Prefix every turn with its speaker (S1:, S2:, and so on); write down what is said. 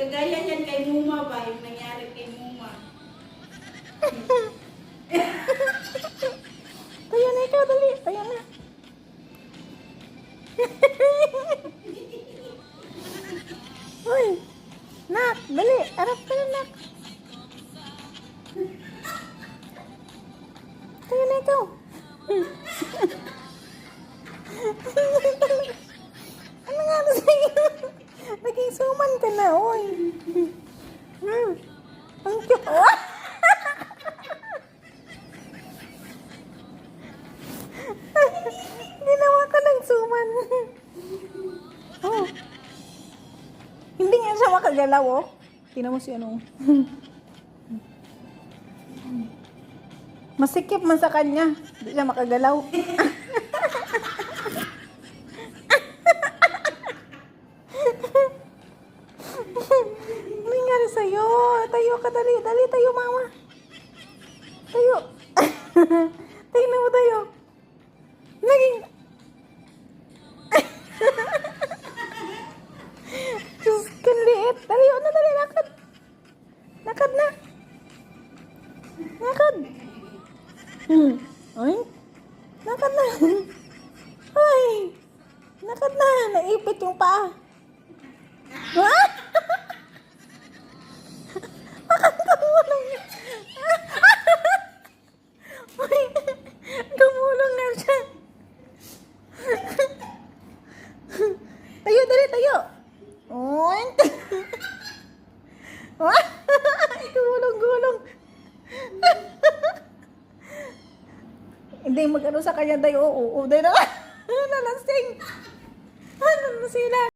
S1: Kagaya yan kay Muma ba? Yung nangyari kay Muma.
S2: Tayo na ikaw, dali. Tayo na. Uy, nak, dali. Arap ka na, nak. Tayo na ikaw. Ano nga ba sa'yo? Naging suman ka na, oy. Ang cute. Oh! Ginawa ko ng suman. Oh. Hindi nga siya makagalaw, oh. Tingnan mo si ano. Masikip man sa kanya. Hindi siya makagalaw. Ano nangyari sa'yo? Tayo ka, dali. Dali, tayo, mama. Tayo. Tayo na mo tayo. Naging... Diyos ka, liit. Dali, ano, dali, lakad. Lakad na. Lakad. Ay, lakad na. Ay, lakad na. Naipit yung paa. Ah! Bakit tumulong niya? Ay, tumulong na siya. Tayo, dali, tayo. Oy. Gulong-gulong. Hindi mag-ano sa kanya tayo. Oo, dahil na. Nalasing. Ano sila?